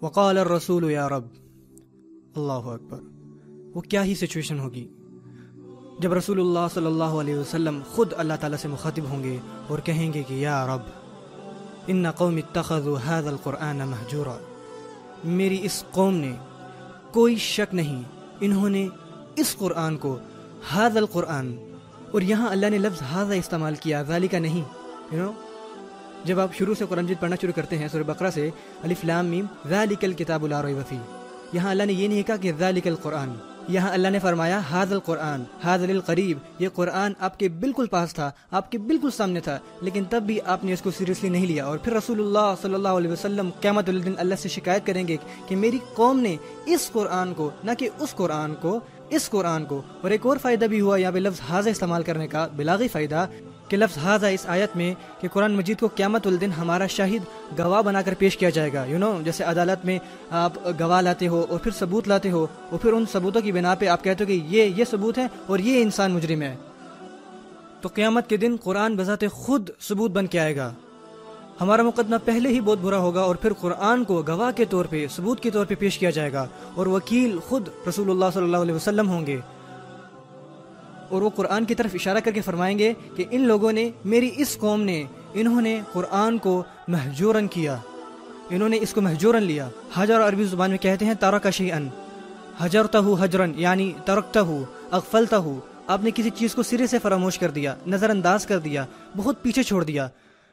वक़ाल अर्रसूल या रब, अल्लाह अकबर। वो क्या ही सिचुएशन होगी जब रसूलुल्लाह सल्लल्लाहु अलैहि वसल्लम खुद अल्लाह ताला से मुखातिब होंगे और कहेंगे कि या रब, इन्ना कौमी इत्तखज़ू हाज़ल क़ुरआन महजूरा। मेरी इस कौम ने, कोई शक नहीं, इन्होंने इस कुरान को, हाज़ल क़ुरआन, और यहाँ अल्लाह ने लफ्ज़ हाज़ा इस्तेमाल किया, ज़ालिका नहीं। जब आप शुरू से कुरान मजीद पढ़ना शुरू करते हैं सूरह बकरा से, अलिफ लाम मीम ज़ालिकल किताबु ला रैब फ़ीह, यहाँ अल्लाह ने ये नहीं कहा कि ज़ालिकल क़ुरआन, यहाँ अल्लाह ने फरमाया हाज़ल क़ुरआन, हाज़िल क़रीब। ये कुरान आपके बिल्कुल पास था, आपके बिल्कुल सामने था, लेकिन तब भी आपने इसको सीरियसली नहीं लिया। और फिर रसूलुल्लाह सल्लल्लाहु अलैहि वसल्लम क़यामत वाले दिन अल्लाह से शिकायत करेंगे कि मेरी कौम ने इस कुरान को, ना कि उस कुरान को, इस कुरान को। और एक और फ़ायदा भी हुआ यहाँ पे लफ्ज़ हाज़ा इस्तेमाल करने का, बिलागी फ़ायदा, कि लफ्ज़ हाज़ा इस आयत में कि कुरान मजीद को क़यामत वाले दिन हमारा शाहिद गवाह बनाकर पेश किया जाएगा। जैसे अदालत में आप गवाह लाते हो और फिर सबूत लाते हो, और फिर उन सबूतों की बिना पे आप कहते हो कि ये सबूत है और ये इंसान मुजरिम है, तो क़यामत के दिन कुरान बज़ाते खुद सबूत बन के आएगा। हमारा मुकदमा पहले ही बहुत बुरा होगा और फिर कुरान को गवाह के तौर पे, सबूत के तौर पे पेश किया जाएगा, और वकील खुद रसूलुल्लाह सल्लल्लाहु अलैहि वसल्लम होंगे, और वो कुरान की तरफ इशारा करके फरमाएंगे कि इन लोगों ने, मेरी इस कौम ने, इन्होंने कुरान को महजूरन किया, इन्होंने इसको महजूरन लिया। हजर अरबी ज़ुबान में कहते हैं तरक शैअन, हजरतहु हजरन, यानी तरकतहु अगफलतहु, आपने किसी चीज़ को सिरे से फरामोश कर दिया, नज़रअंदाज कर दिया, बहुत पीछे छोड़ दिया।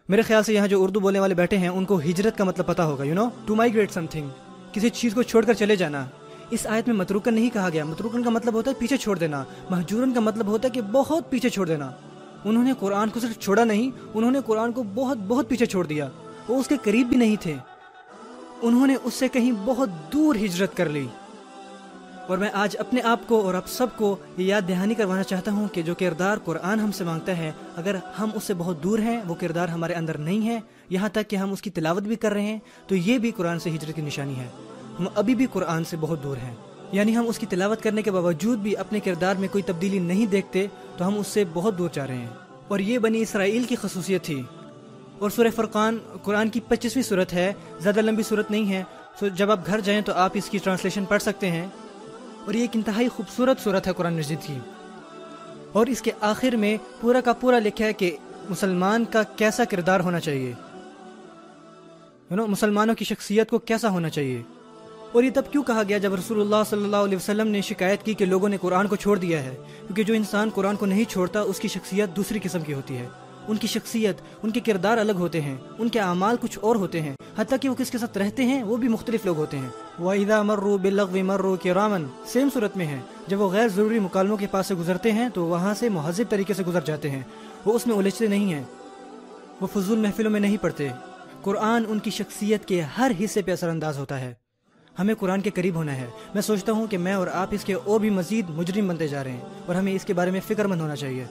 मेरे ख्याल से यहाँ जो उर्दू बोलने वाले बैठे हैं उनको हिजरत का मतलब पता होगा, टू माइग्रेट समथिंग, किसी चीज़ को छोड़कर चले जाना। इस आयत में मतरूकन नहीं कहा गया, मतरूकन का मतलब होता है पीछे छोड़ देना, महजूरन का मतलब होता है कि बहुत पीछे छोड़ देना। उन्होंने कुरान को सिर्फ छोड़ा नहीं, उन्होंने कुरान को बहुत बहुत पीछे छोड़ दिया, वो उसके करीब भी नहीं थे, उन्होंने उससे कहीं बहुत दूर हिजरत कर ली। और मैं आज अपने आप को और आप सबको ये याद दहानी करवाना चाहता हूँ कि जो किरदार कुरान हमसे मांगता है, अगर हम उससे बहुत दूर हैं, वो किरदार हमारे अंदर नहीं है, यहाँ तक कि हम उसकी तिलावत भी कर रहे हैं, तो ये भी कुरान से हिजरत की निशानी है। हम अभी भी कुरान से बहुत दूर हैं, यानी हम उसकी तिलावत करने के बावजूद भी अपने किरदार में कोई तब्दीली नहीं देखते, तो हम उससे बहुत दूर जा रहे हैं। और ये बनी इसराइल की खसूसियत थी। और सूरह फुरकान कुरान की 25वीं सूरत है, ज़्यादा लंबी सूरत नहीं है, तो जब आप घर जाएं तो आप इसकी ट्रांसलेशन पढ़ सकते हैं। और ये एक इंतहाई खूबसूरत सूरत है कुरान मजीद की। और इसके आखिर में पूरा का पूरा लिखा है कि मुसलमान का कैसा किरदार होना चाहिए, मुसलमानों की शख्सियत को कैसा होना चाहिए। और ये तब क्यों कहा गया जब रसूलुल्लाह सल्लल्लाहु अलैहि वसल्लम ने शिकायत की कि लोगों ने कुरान को छोड़ दिया है, क्योंकि जो इंसान कुरान को नहीं छोड़ता उसकी शख्सियत दूसरी किस्म की होती है। उनकी शख्सियत, उनके किरदार अलग होते हैं, उनके अमाल कुछ और होते हैं, हत्ता कि वो किसके साथ रहते हैं वो भी मुख्तलिफ लोग होते हैं। वइज़ा मर्रू बिल्लग़्वी मर्रू किरामन, सेम सूरत में है, जब वो गैर ज़रूरी मुकालमों के पास से गुजरते हैं तो वहाँ से मुहज़्ज़ब तरीके से गुजर जाते हैं, वो उसमें उलझते नहीं हैं, वो फजूल महफिलों में नहीं पड़ते। कुरान उनकी शख्सियत के हर हिस्से पे असरअंदाज होता है। हमें कुरान के करीब होना है। मैं सोचता हूँ कि मैं और आप इसके और भी मजीद मुजरिम बनते जा रहे हैं, और हमें इसके बारे में फ़िक्रमंद होना चाहिए।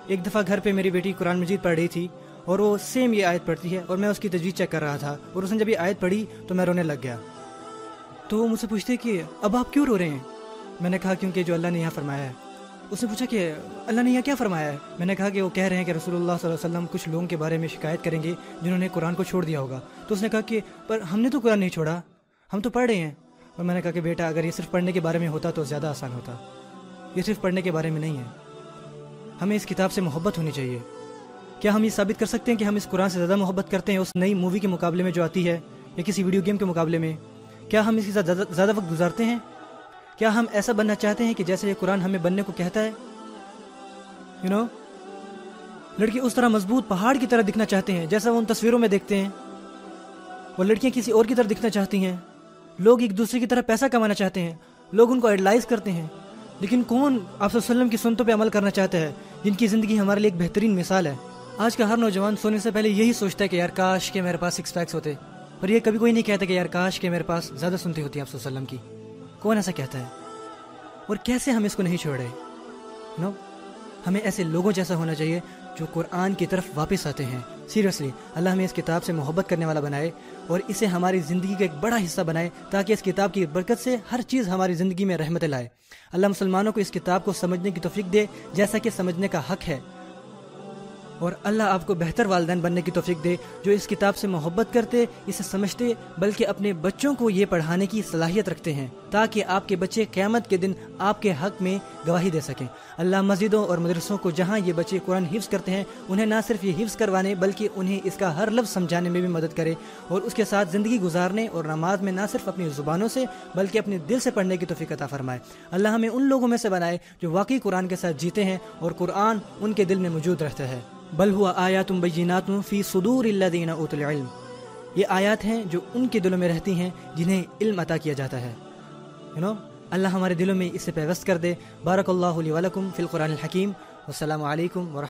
एक दफ़ा घर पे मेरी बेटी कुरान मजीद पढ़ रही थी, और वो सेम ये आयत पढ़ती है, और मैं उसकी तजवीज़ चेक कर रहा था, और उसने जब ये आयत पढ़ी तो मैं रोने लग गया। तो वो मुझसे पूछते कि अब आप क्यों रो रहे हैं? मैंने कहा क्योंकि जो अल्लाह ने यहाँ फरमाया है। उसने पूछा कि अल्लाह ने यहाँ क्या फरमाया है? मैंने कहा कि वो कह रहे हैं कि रसूलुल्लाह सल्लल्लाहु अलैहि वसल्लम कुछ लोगों के बारे में शिकायत करेंगे जिन्होंने कुरान को छोड़ दिया होगा। तो उसने कहा कि पर हमने तो कुरान नहीं छोड़ा, हम तो पढ़ रहे हैं। और मैंने कहा कि बेटा, अगर ये सिर्फ पढ़ने के बारे में होता तो ज़्यादा आसान होता, ये सिर्फ पढ़ने के बारे में नहीं है। हमें इस किताब से मोहब्बत होनी चाहिए। क्या हम ये साबित कर सकते हैं कि हम इस कुरान से ज़्यादा मोहब्बत करते हैं उस नई मूवी के मुकाबले में जो आती है, या किसी वीडियो गेम के मुकाबले में? क्या हम इसके साथ ज़्यादा वक्त गुजारते हैं? क्या हम ऐसा बनना चाहते हैं कि जैसे ये कुरान हमें बनने को कहता है? लड़के उस तरह मजबूत पहाड़ की तरह दिखना चाहते हैं जैसा वो उन तस्वीरों में देखते हैं, और लड़कियां किसी और की तरह दिखना चाहती हैं। लोग एक दूसरे की तरह पैसा कमाना चाहते हैं, लोग उनको आइडलाइज करते हैं। लेकिन कौन आप वसल्लम की सुन्नतों पे अमल करना चाहता है, जिनकी ज़िंदगी हमारे लिए एक बेहतरीन मिसाल है? आज का हर नौजवान सोने से पहले यही सोचता है कि यार काश के मेरे पास 6 पैक्स होते, और ये कभी कोई नहीं कहता कि यार काश के मेरे पास ज़्यादा सुनती होती आप वसल्लम की। कौन ऐसा कहता है? और कैसे हम इसको नहीं छोड़ रहे? हमें ऐसे लोगों जैसा होना चाहिए जो कुरान की तरफ वापस आते हैं। सीरियसली, अल्लाह हमें इस किताब से मोहब्बत करने वाला बनाए और इसे हमारी ज़िंदगी का एक बड़ा हिस्सा बनाए, ताकि इस किताब की बरकत से हर चीज़ हमारी ज़िंदगी में रहमत लाए। अल्लाह मुसलमानों को इस किताब को समझने की तौफीक दे जैसा कि समझने का हक है, اور اللہ آپ کو بہتر والدین بننے کی توفیق دے جو اس کتاب سے محبت کرتے، اسے سمجھتے، بلکہ اپنے بچوں کو یہ پڑھانے کی صلاحیت رکھتے ہیں تاکہ آپ کے بچے قیامت کے دن آپ کے حق میں گواہی دے سکیں۔ اللہ مسجدوں اور مدرسوں کو جہاں یہ بچے قرآن حفظ کرتے ہیں انہیں نہ صرف یہ حفظ کروانے بلکہ انہیں اس کا ہر لفظ سمجھانے میں بھی مدد کرے، اور اس کے ساتھ زندگی گزارنے اور نماز میں نہ صرف اپنی زبانوں سے بلکہ اپنے دل سے پڑھنے کی توفیق عطا فرمائے۔ اللہ ہمیں ان لوگوں میں سے بنائے جو واقعی قرآن کے ساتھ جیتے ہیں اور قرآن ان کے دل میں موجود رہتا ہے۔ بل ہوا آیات بینات فی صدور الذین اوتوا العلم، یہ آیات ہیں جو ان کے دلوں میں رہتی ہیں جنہیں علم عطا کیا جاتا ہے۔ اللہ ہمارے دلوں میں اسے پیوست کر دے۔ بارک اللہ لی ولکم فی القرآن الحکیم۔ والسلام علیکم ورحمۃ